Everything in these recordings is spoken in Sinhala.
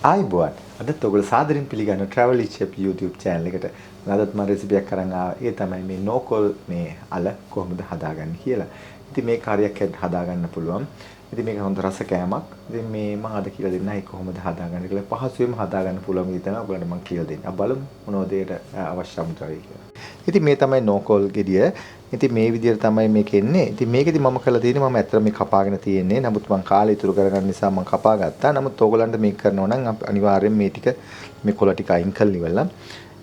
ආයිබෝන් අදත් ඔයගොල්ලෝ සාදරයෙන් පිළිගන්න travel chef YouTube channel එකට. අදත් මම රෙසිපි එකක් අරන් ආවා. ඒ තමයි මේ නෝකොල් මේ අල කොහොමද හදාගන්නේ කියලා. ඉතින් මේක හරියක් හදාගන්න පුළුවන්. ඉතින් මේක හොඳ රස කෑමක්. ඉතින් මේ මම අද කියලා දෙන්න ඒක කොහොමද හදාගන්නේ කියලා පහසුවෙන්ම හදාගන්න පුළුවන් විදිහ තමයි ඔයගොල්ලන්ට මම කියලා දෙන්නේ. අපි බලමු මොනවද ඒකට අවශ්‍ය අමුද්‍රව්‍ය කියලා. ඉතින් මේ තමයි නෝකොල් ගෙඩිය. ඉතින් මේ විදිහට තමයි මේක එන්නේ. ඉතින් මේකෙදි මම කරලා තියෙන්නේ මම ඇත්තට මේ කපාගෙන තියෙන්නේ. නමුත් මම කාලය ඉතුරු කරගන්න නිසා මම කපා ගත්තා. නමුත් ඕගොල්ලන්ට මේක කරනවා නම් අනිවාර්යෙන් මේ ටික මේ කොළ ටික අයින් කරලා ඉවරලා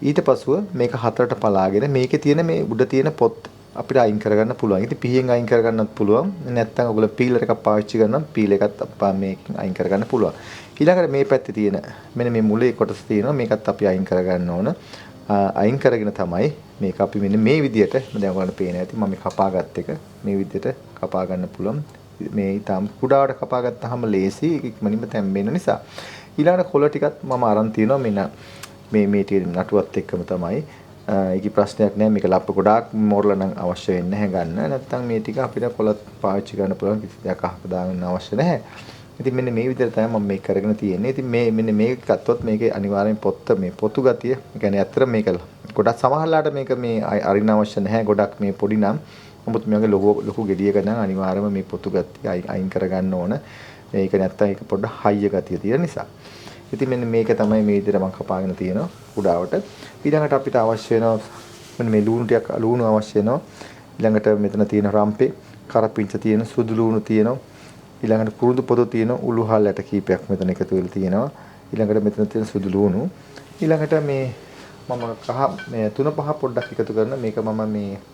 ඊට පස්ව මේක හතරට පලාගෙන මේකේ තියෙන මේ උඩ තියෙන පොත් අපිට අයින් කරගන්න පුළුවන්. ඉතින් පිහියෙන් අයින් කරගන්නත් පුළුවන්. නැත්නම් ඔයගොල්ලෝ පීලර් එකක් පාවිච්චි කරනවා නම් පීල් එකත් අප්පා මේකෙන් අයින් කරගන්න පුළුවන්. ඊළඟට මේ පැත්තේ තියෙන මෙන්න මේ මුලේ කොටස තියෙනවා. මේකත් අපි අයින් කරගන්න ඕන. අයින් කරගෙන තමයි මේක අපි මෙන්න මේ විදියට දැන් ඔයගොල්ලන්ට පේන ඇති මම කපාගත් එක මේ විදියට කපා ගන්න පුළුවන්. මේ ඊටම කුඩාවට කපා ගත්තාම ලේසි ඉක්මනින්ම තැම්බෙන නිසා. ඊළඟට කොළ ටිකත් මම අරන් තියනවා මේ ටික නටුවත් එක්කම තමයි. ඒකේ ප්‍රශ්නයක් නැහැ. මේක ලප්ප ගොඩාක් මෝරලා නම් අවශ්‍ය වෙන්නේ නැහැ ගන්න. නැත්තම් මේ ටික අපිට කොළත් පාවිච්චි කරන්න පුළුවන් කිසි දෙයක් අහක දාගන්න අවශ්‍ය නැහැ. ඉතින් මෙන්න මේ විදිහට තමයි මම මේක කරගෙන තියෙන්නේ. ඉතින් මෙන්න මේක ගත්තොත් මේකේ අනිවාර්යෙන් මේ පොතු ගතිය. ඒ කියන්නේ ඇත්තට මේක ගොඩක් සමහරලාට මේක මේ අරින්න අවශ්‍ය නැහැ. ගොඩක් මේ පොඩි නම්. නමුත් මේ වගේ ලොකු ගෙඩියක නම් අනිවාර්යයෙන්ම මේ පොතු ගතිය අයින් කරගන්න ඕන. මේක නැත්තම් ඒක පොඩ්ඩක් හයිය ගතිය තියෙන නිසා. ඉතින් මෙන්න මේක තමයි මේ විදිහට මම කපාගෙන තියෙනවා කුඩාවට. ඊළඟට අපිට අවශ්‍ය වෙනවා මෙන්න මේ ලුණු අවශ්‍ය වෙනවා. ඊළඟට මෙතන තියෙන රම්පේ, කරපිංච තියෙන, සුදු ලුණු තියෙනවා. ඊළඟට කුරුඳු පොතු තියෙන උළුහල් ඇට කීපයක් මෙතන එකතු වෙලා තියෙනවා. ඊළඟට මෙතන තියෙන සුදු ලුණු. ඊළඟට මේ මම මේ 3-5 පොඩ්ඩක් එකතු කරන මේක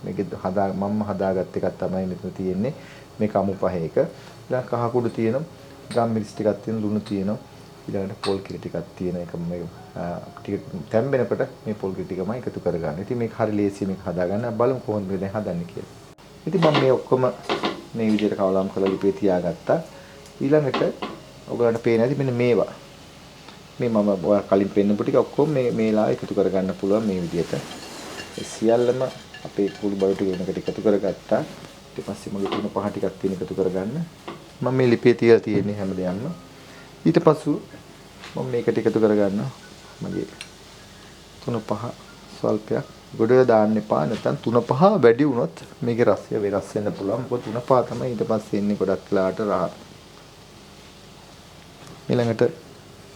මේක හදාගත්ත එකක් තමයි මෙතන තියෙන්නේ. මේක අමු පහ එක. ඊළඟ කහ කුඩු තියෙනවා. ගම්මිරිස් ටිකක් තියෙන ලුණු තියෙනවා. ඊළඟට පොල් කිරි ටිකක් තියෙන එක මේ ටික තැම්බෙනකොට මේ පොල් කිරි ටිකම එකතු කරගන්න. ඉතින් මේක හරි ලේසි මේක හදාගන්න. බලමු කොහොමද මේ දැන් හදන්නේ කියලා. ඉතින් මම මේ ඔක්කොම මේ විදිහට කවලම් කරලා ලිපේ තියාගත්තා. ඊළඟට ඔයගලන්ට පේන ඇති මෙන්න මේවා. මේ මම ඔයා කලින් පෙන්නපු ටික ඔක්කොම මේලා එකතු කරගන්න පුළුවන් මේ විදිහට. ඒ සියල්ලම අපේ කුළු බඩු ටික වෙනකට එකතු කරගත්තා. ඊට පස්සේ මගේ 3-5 ටිකක් තියෙන එකතු කරගන්න. මම මේ ලිපේ තියලා තියෙන්නේ හැමදේම. ඊට පස්සෙ මම මේකට එකතු කරගන්නවා. මගේ 3-5 ස්වල්පයක් ගොඩ දාන්න එපා. නැත්නම් 3-5 වැඩි වුණොත් මේකේ රසය වෙනස් වෙන්න පුළුවන්. මොකද 3-5 තමයි ඊට පස්සේ එන්නේ ගොඩක් වෙලාට රහත්. ඊළඟට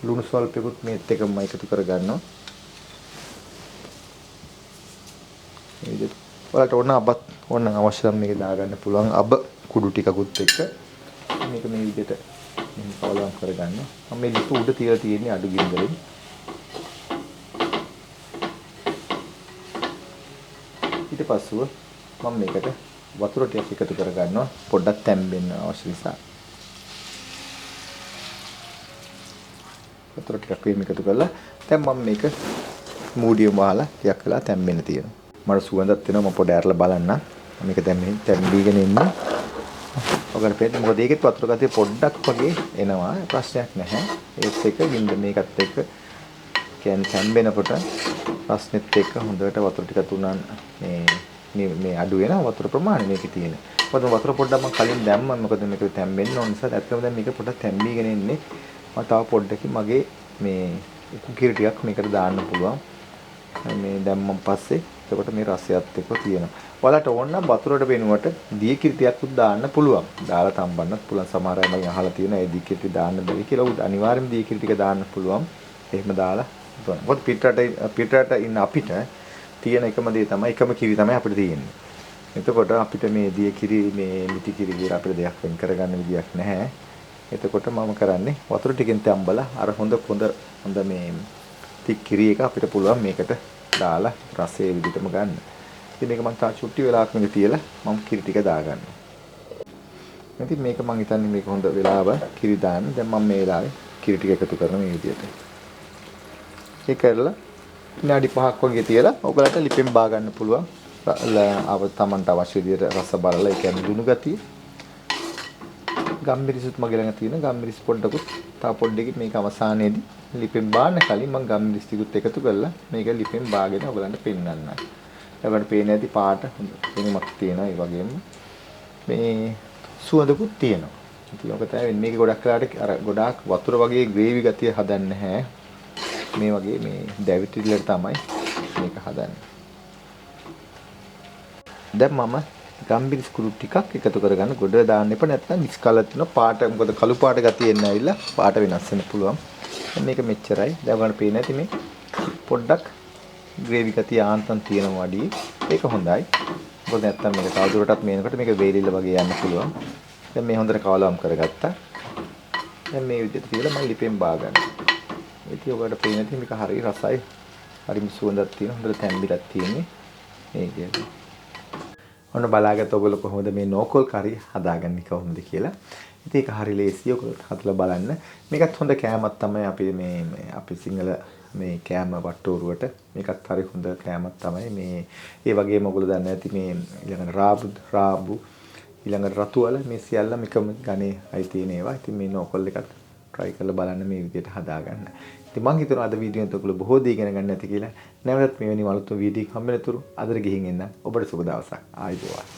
ලුණු ස්වල්පෙකුත් මේත් එකම එකතු කරගන්නවා. මේ විදිහට ඔයාලට ඕන අවශ්‍ය නම් මේක දාගන්න පුළුවන්. අබ කුඩු ටිකකුත් එක්ක මේක මේ විදිහට මෙන්න කවලම් කරගන්න. මම මේ ලිප උඩ තියලා තියෙන්නේ අඩු ගින්දරෙන්. ඊට පස්සෙ මම මේකට වතුර ටිකක් එකතු කරගන්නවා. පොඩ්ඩක් තැම්බෙන්න අවශ්‍ය නිසා. වතුර ටිකක් වීම එකතු කරලා දැන් මම මේක මූඩියම් වහලා ටිකක් වෙලා තැම්බෙන්න තියෙනවා. මට සුවඳක් එනවා. මම පොඩ්ඩක් ඇරලා බලන්න. මේක දැන් මේ තැම්බීගෙන ඉන්නේ. ඔයගොල්ලෝ පෙන්නන මොකද ඒකෙත් වතුර ගතිය පොඩ්ඩක් වගේ එනවා. ප්‍රශ්නයක් නැහැ. ඒත් එක ගින්ද මේකත් එක්ක කියන්නේ තැම්බෙනකොට රස්නෙත් එක්ක හොඳට වතුර ටික තුනන් මේ අඩු වෙන වතුර ප්‍රමාණය මේකේ තියෙන. මොකද වතුර පොඩ්ඩක් මම කලින් දැම්මා. මොකද මේක තැම්බෙන්න ඕන නිසා ඇත්තටම දැන් මේක පොඩ්ඩක් තැම්බීගෙන ඉන්නේ. මම තව පොඩ්ඩකින් මගේ මේ කිරි ටිකක් මේකට දාන්න පුළුවන්. මේ දැම්මන් පස්සේ එතකොට මේ රසයත් එක්ක තියෙනවා. ඔයාලට ඕන නම් වතුරට වෙනුවට දී කිරි ටිකක් උත් දාන්න පුළුවන්. දාලා තම්බන්නත් පුළුවන්. සමහර අය මගෙන් අහලා තියෙනවා ඒ දී කිරි ටික දාන්න බැරි කියලා. උත් අනිවාර්යෙන්ම දී කිරි ටික දාන්න පුළුවන්. එහෙම දාලා බලන්න. මොකද පිටරට ඉන්න අපිට තියෙන එකම දේ තමයි එකම කිරි තමයි අපිට තියෙන්නේ. එතකොට අපිට මේ දී කිරි මේ මිටි කිරි කියලා අපිට දෙයක් වෙන් කරගන්න විදියක් නැහැ. එතකොට මම කරන්නේ වතුර ටිකෙන් තැම්බලා අර හොඳ මේ තික් කිරි එක අපිට පුළුවන් මේකට දාලා රසයේ විදිහටම ගන්න. ඉතින් මේක මම තා චුට්ටි වෙලාවක් මෙතන තියලා මම කිරි ටික දාගන්නවා. ඉතින් මේක මම හිතන්නේ මේක හොඳ වෙලාව කිරි දාන්න. දැන් මම මේ වෙලාවේ කිරි ටික එකතු කරන මේ විදිහට. ඒක කරලා විනාඩි 5ක් වගේ තියලා ඔයගලට ලිපෙන් බා ගන්න පුළුවන්. තමන්ට අවශ්‍ය විදිහට රස බලලා ඒ කියන්නේ දුණු ගතිය. ගම්මිරිසුත් මගේ ළඟ තියෙන ගම්මිරිස් පොඩ්ඩකුත් තව පොඩ්ඩකින් මේක අවසානයේදී ලිපෙන් බාන්න කලින් මම ගම්මිරිස් ටිකුත් එකතු කරලා මේක ලිපෙන් බාගෙන ඔයගලන්ට පෙන්නන්නම්. ඔයගලන්ට පේන්නේ ඇති පාට හොඳ වෙනමක් තියෙනවා. ඒ වගේම මේ සුවඳකුත් තියෙනවා. ඉතින් ඔක තමයි මේක ගොඩක් වෙලාවට අර ගොඩාක් වතුර වගේ ග්‍රේවි ගතිය හදන්නේ නැහැ. මේ වගේ මේ දැවිටිල්ලට තමයි මේක හදන්නේ. දැන් මම ගම්බිරිස් කුඩු ටිකක් එකතු කරගන්න ගොඩ දාන්න එපා නැත්නම් මික්ස් කරලා තිනවා පාට මොකද කළු පාට ගතිය එන්න ඇවිල්ලා පාට වෙනස් වෙන්න පුළුවන්. දැන් මේක මෙච්චරයි. දැන් ඔයාලට පේන්නේ නැති මේ පොඩ්ඩක් ග්‍රේවි ගතිය ආන්තම් තියෙනවා වඩි. ඒක හොඳයි. මොකද නැත්නම් මේක තවදුරටත් මේනකොට මේක වේලිල්ල වගේ යන්න පුළුවන්. දැන් මේ හොඳට කවලම් කරගත්තා. දැන් මේ විදිහට තියලා මම ලිපෙන් බා ගන්නවා. ඉතින් ඔයාලට පේන්නේ නැති මේක හරි රසයි. හරිම සුවඳක් තියෙනවා. හොඳට තැම්බිලක් තියෙන්නේ. මේ කියන්නේ ඔන්න බලාගත්ත ඔයගොල්ලෝ කොහොමද මේ නෝකොල් කරි හදාගන්නේ කොහොමද කියලා. ඉතින් ඒක හරි ලේසියි. ඔයගොල්ලෝ හදලා බලන්න. මේකත් හොඳ කෑමක් තමයි අපි මේ අපි සිංහල මේ කෑම වට්ටෝරුවට මේකත් හරි හොඳ කෑමක් තමයි මේ. ඒ වගේම ඔයගොල්ලෝ දන්නේ නැති මේ ඊළඟට රාබු ඊළඟට රතු වල මේ සියල්ලම එකම ගණේ අයි තියෙන ඒවා. ඉතින් මේ නෝකොල් එකත් try කරලා බලන්න මේ විදිහට හදාගන්න. ඉතින් මම හිතනවා අද වීඩියෝ එකත් ඔයගොල්ලෝ බොහෝ දේ ඉගෙන ගන්න ඇති කියලා. නැවතත් මෙවැනි වලතුන් වීඩියෝ හම්බෙන තුරු අදට ගිහින් එන්න. ඔබට සුබ දවසක්. ආයුබෝවන්.